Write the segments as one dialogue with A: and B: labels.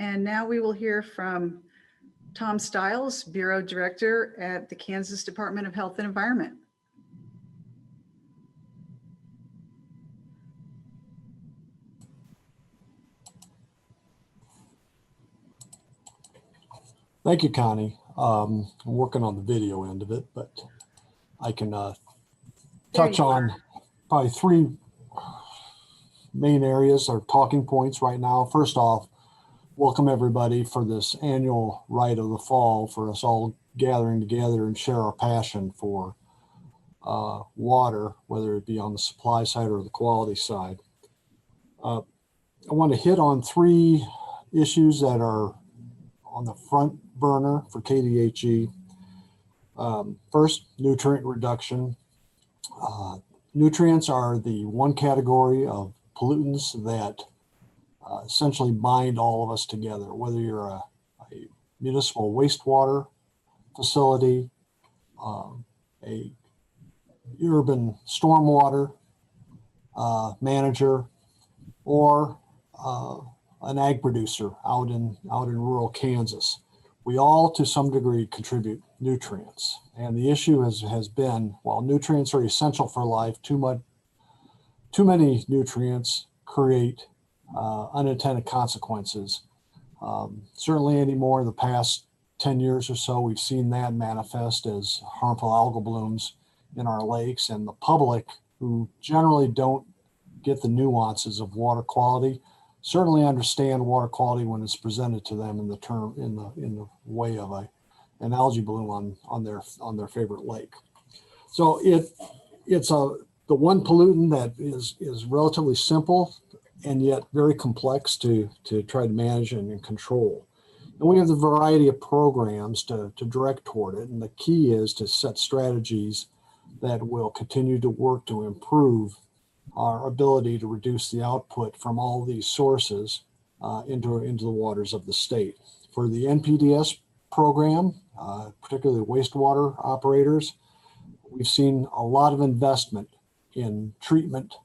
A: And now we will hear from Tom Stiles, Bureau Director at the Kansas Department of Health and Environment.
B: Thank you, Connie. I'm working on the video end of it, but I can touch on probably three main areas or talking points right now. First off, welcome everybody for this annual rite of the fall, for us all gathering together and share our passion for water, whether it be on the supply side or the quality side. I want to hit on three issues that are on the front burner for KDHE. First, nutrient reduction. Nutrients are the one category of pollutants that essentially bind all of us together, whether you're a municipal wastewater facility, a urban stormwater manager, or an ag producer out in rural Kansas. We all, to some degree, contribute nutrients. And the issue has been, while nutrients are essential for life, too many nutrients create unintended consequences. Certainly anymore in the past 10 years or so, we've seen that manifest as harmful algal blooms in our lakes, and the public, who generally don't get the nuances of water quality, certainly understand water quality when it's presented to them in the way of an algae bloom on their favorite lake. So it's the one pollutant that is relatively simple and yet very complex to try to manage and control. And we have the variety of programs to direct toward it. And the key is to set strategies that will continue to work to improve our ability to reduce the output from all these sources into the waters of the state. For the NPDES program, particularly wastewater operators, we've seen a lot of investment in treatment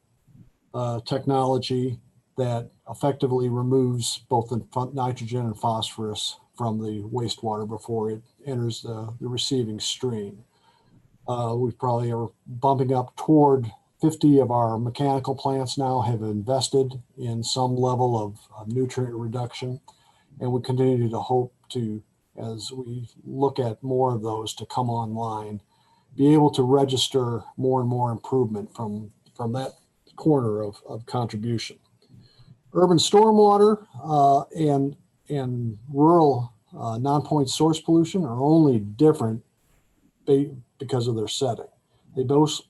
B: technology that effectively removes both the nitrogen and phosphorus from the wastewater before it enters the receiving stream. We probably are bumping up toward 50 of our mechanical plants now have invested in some level of nutrient reduction, and we continue to hope to, as we look at more of those to come online, be able to register more and more improvement from that corner of contribution. Urban stormwater and rural non-point source pollution are only different because of their setting. They both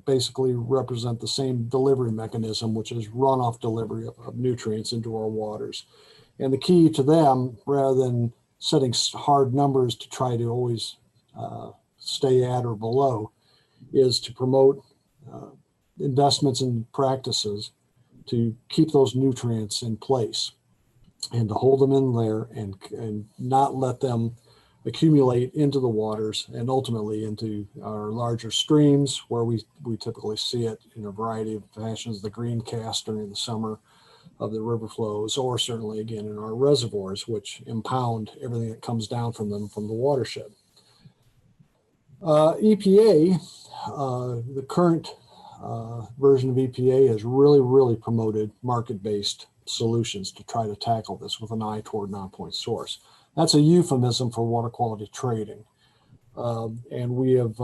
B: basically represent the same delivery mechanism, which is runoff delivery of nutrients into our waters. And the key to them, rather than setting hard numbers to try to always stay at or below, is to promote investments and practices to keep those nutrients in place and to hold them in there and not let them accumulate into the waters and ultimately into our larger streams, where we typically see it in a variety of fashions, the green cast during the summer of the river flows, or certainly again in our reservoirs, which impound everything that comes down from them from the watershed. EPA, the current version of EPA has really promoted market-based solutions to try to tackle this with an eye toward non-point source. That's a euphemism for water quality trading. And we have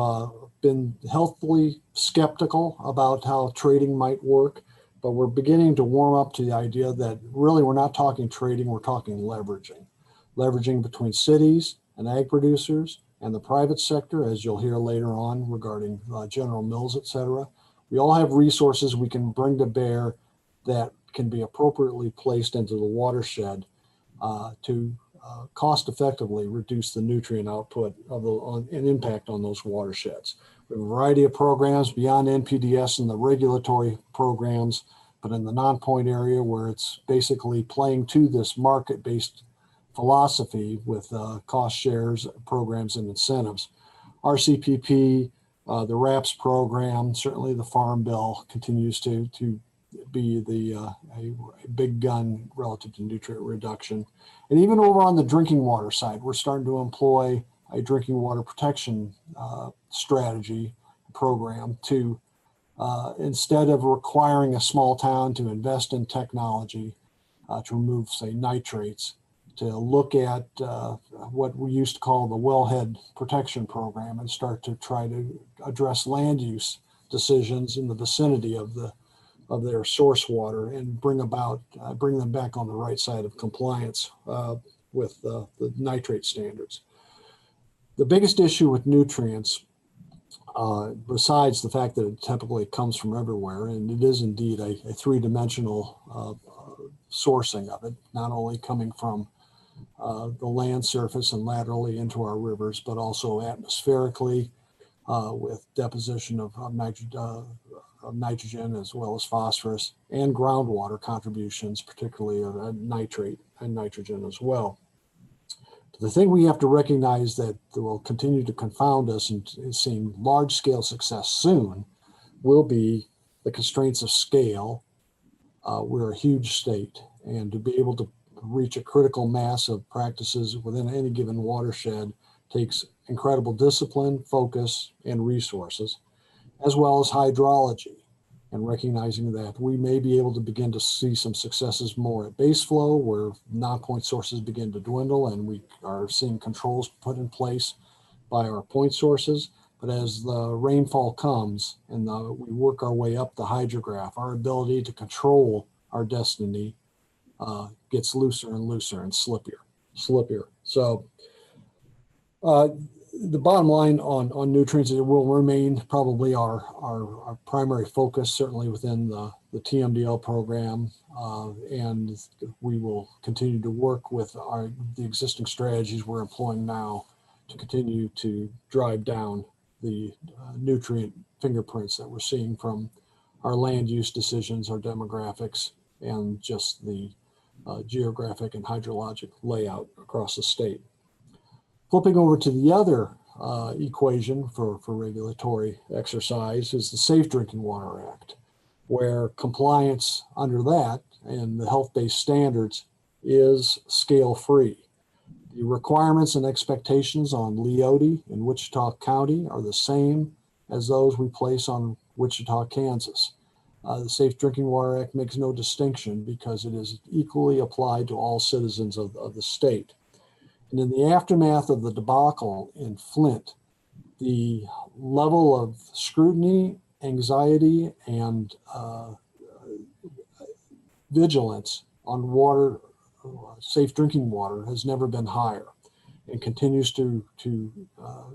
B: been healthily skeptical about how trading might work, but we're beginning to warm up to the idea that really we're not talking trading, we're talking leveraging. Leveraging between cities and ag producers and the private sector, as you'll hear later on regarding General Mills, et cetera. We all have resources we can bring to bear that can be appropriately placed into the watershed to cost effectively reduce the nutrient output and impact on those watersheds. We have a variety of programs beyond NPDES and the regulatory programs, but in the non-point area where it's basically playing to this market-based philosophy with cost shares, programs, and incentives. RCPP, the RAPS program, certainly the Farm Bill continues to be a big gun relative to nutrient reduction. And even over on the drinking water side, we're starting to employ a drinking water protection strategy program to instead of requiring a small town to invest in technology to remove, say, nitrates, to look at what we used to call the wellhead protection program and start to try to address land use decisions in the vicinity of their source water and bring them back on the right side of compliance with the nitrate standards. The biggest issue with nutrients, besides the fact that it typically comes from everywhere, and it is indeed a three-dimensional sourcing of it, not only coming from the land surface and laterally into our rivers, but also atmospherically with deposition of nitrogen as well as phosphorus, and groundwater contributions, particularly of nitrate and nitrogen as well. The thing we have to recognize that will continue to confound us in seeing large-scale success soon will be the constraints of scale. We're a huge state, and to be able to reach a critical mass of practices within any given watershed takes incredible discipline, focus, and resources, as well as hydrology, and recognizing that we may be able to begin to see some successes more at base flow where non-point sources begin to dwindle and we are seeing controls put in place by our point sources. But as the rainfall comes and we work our way up the hydrograph, our ability to control our destiny gets looser and looser and slippier. So the bottom line on nutrients, it will remain probably our primary focus, certainly within the TMDL program, and we will continue to work with the existing strategies we're employing now to continue to drive down the nutrient fingerprints that we're seeing from our land use decisions, our demographics, and just the geographic and hydrologic layout across the state. Flipping over to the other equation for regulatory exercise is the Safe Drinking Water Act, where compliance under that and the health-based standards is scale-free. The requirements and expectations on Leoti in Wichita County are the same as those we place on Wichita, Kansas. The Safe Drinking Water Act makes no distinction because it is equally applied to all citizens of the state. And in the aftermath of the debacle in Flint, the level of scrutiny, anxiety, and vigilance on water, safe drinking water, has never been higher and continues to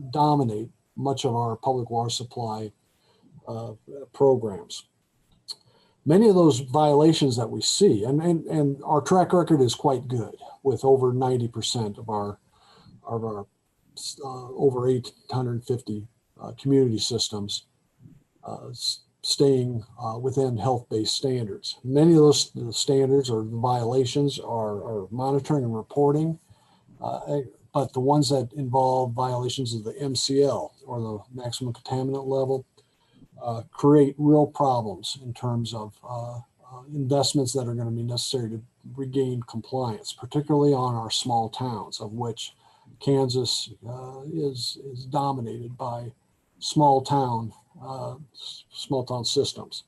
B: dominate much of our public water supply programs. Many of those violations that we see, and our track record is quite good, with over 90% of our over 850 community systems staying within health-based standards. Many of those standards or the violations are monitoring and reporting, but the ones that involve violations of the MCL or the maximum contaminant level create real problems in terms of investments that are going to be necessary to regain compliance, particularly on our small towns, of which Kansas is dominated by small town systems.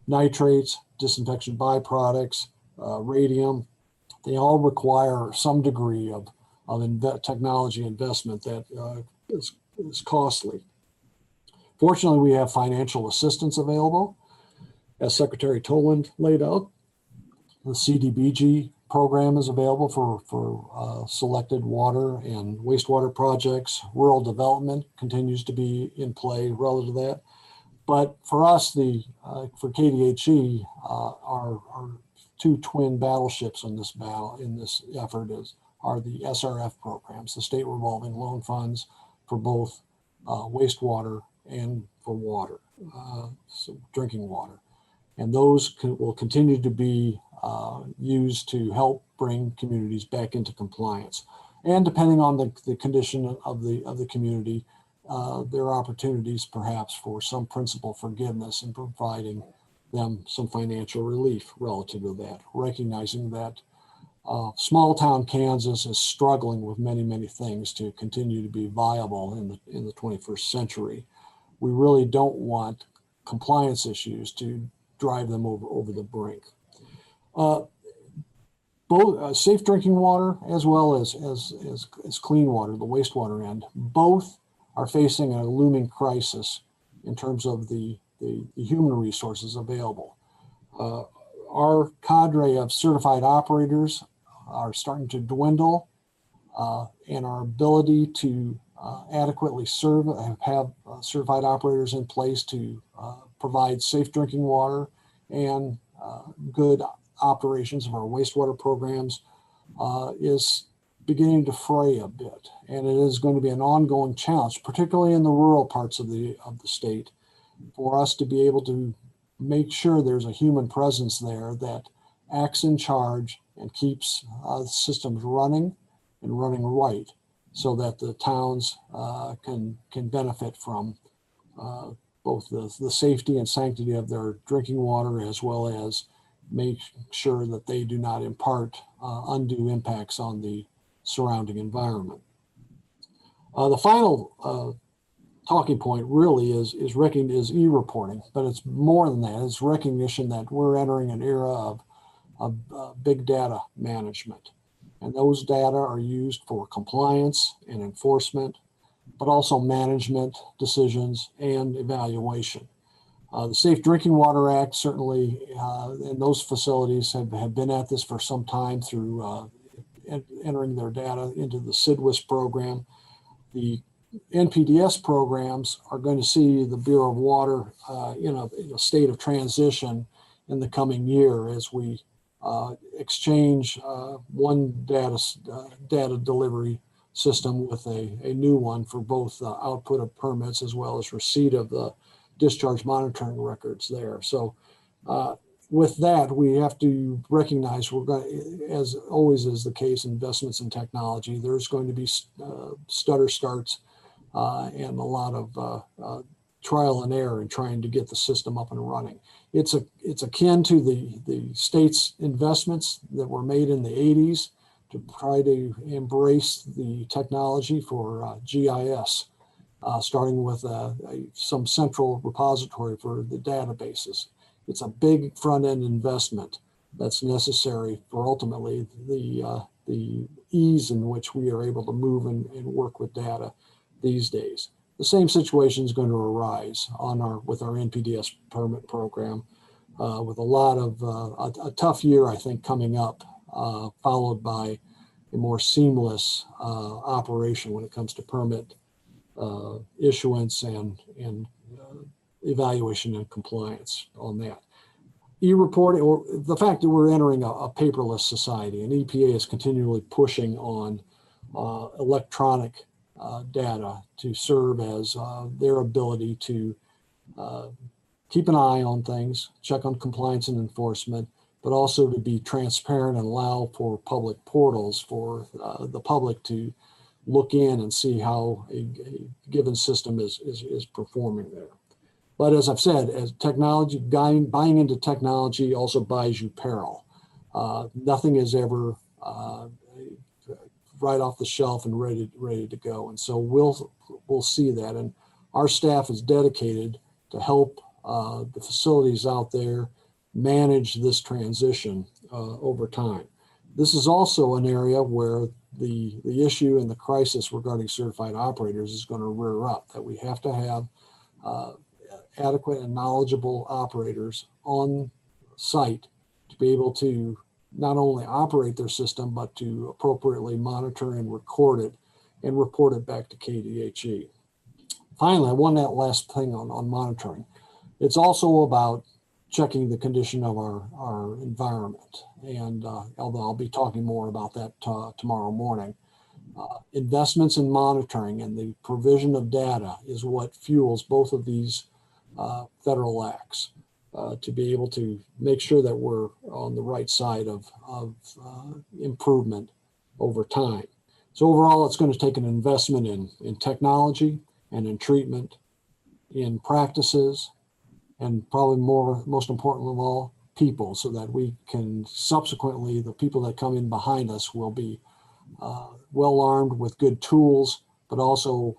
B: Nitrates, disinfection byproducts, radium, they all require some degree of technology investment that is costly. Fortunately, we have financial assistance available. As Secretary Toland laid out, the CDBG program is available for selected water and wastewater projects. Rural development continues to be in play relative to that. But for us, for KDHE, our two twin battleships in this effort are the SRF programs, the state revolving loan funds for both wastewater and for water, so drinking water. And those will continue to be used to help bring communities back into compliance. And depending on the condition of the community, there are opportunities perhaps for some principal forgiveness in providing them some financial relief relative to that, recognizing that small town Kansas is struggling with many, many things to continue to be viable in the 21st century. We really don't want compliance issues to drive them over the brink. Both safe drinking water as well as clean water, the wastewater end, both are facing a looming crisis in terms of the human resources available. Our cadre of certified operators are starting to dwindle, and our ability to adequately have certified operators in place to provide safe drinking water and good operations of our wastewater programs is beginning to fray a bit, and it is going to be an ongoing challenge, particularly in the rural parts of the state, for us to be able to make sure there's a human presence there that acts in charge and keeps systems running and running right, so that the towns can benefit from both the safety and sanctity of their drinking water, as well as make sure that they do not impart undue impacts on the surrounding environment. The final talking point really is e-reporting, but it's more than that. It's recognition that we're entering an era of big data management, and those data are used for compliance and enforcement, but also management decisions and evaluation. The Safe Drinking Water Act certainly, and those facilities have been at this for some time through entering their data into the CIDWIS program. The NPDS programs are going to see the Bureau of Water in a state of transition in the coming year as we exchange one data delivery system with a new one for both output of permits as well as receipt of the discharge monitoring records there. So with that, we have to recognize we're going, as always is the case, investments in technology. There's going to be stutter starts and a lot of trial and error in trying to get the system up and running. It's akin to the state's investments that were made in the 80s to try to embrace the technology for GIS, starting with some central repository for the databases. It's a big front-end investment that's necessary for ultimately the ease in which we are able to move and work with data these days. The same situation is going to arise with our NPDS permit program, with a lot of a tough year, I think, coming up, followed by a more seamless operation when it comes to permit issuance and evaluation and compliance on that. E-reporting, or the fact that we're entering a paperless society, and EPA is continually pushing on electronic data to serve as their ability to keep an eye on things, check on compliance and enforcement, but also to be transparent and allow for public portals for the public to look in and see how a given system is performing there. But as I've said, as technology, buying into technology also buys you peril. Nothing is ever right off the shelf and ready to go. And so we'll see that. And our staff is dedicated to help the facilities out there manage this transition over time. This is also an area where the issue and the crisis regarding certified operators is going to rear up, that we have to have adequate and knowledgeable operators on site to be able to not only operate their system, but to appropriately monitor and record it and report it back to KDHE. Finally, one last thing on monitoring. It's also about checking the condition of our environment. And although I'll be talking more about that tomorrow morning, investments in monitoring and the provision of data is what fuels both of these federal acts to be able to make sure that we're on the right side of improvement over time. So overall, it's going to take an investment in technology and in treatment, in practices, and probably most important of all, people, so that we can subsequently, the people that come in behind us will be well armed with good tools, but also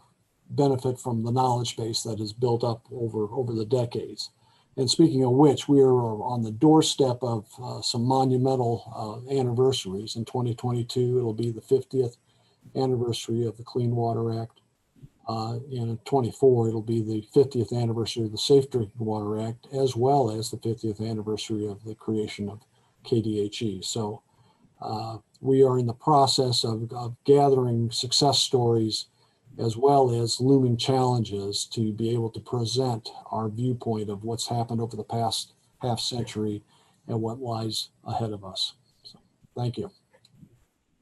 B: benefit from the knowledge base that is built up over the decades. And speaking of which, we are on the doorstep of some monumental anniversaries. In 2022, it'll be the 50th anniversary of the Clean Water Act. In 24, it'll be the 50th anniversary of the Safe Drinking Water Act, as well as the 50th anniversary of the creation of KDHE. So we are in the process of gathering success stories as well as looming challenges to be able to present our viewpoint of what's happened over the past half century and what lies ahead of us. So, thank you.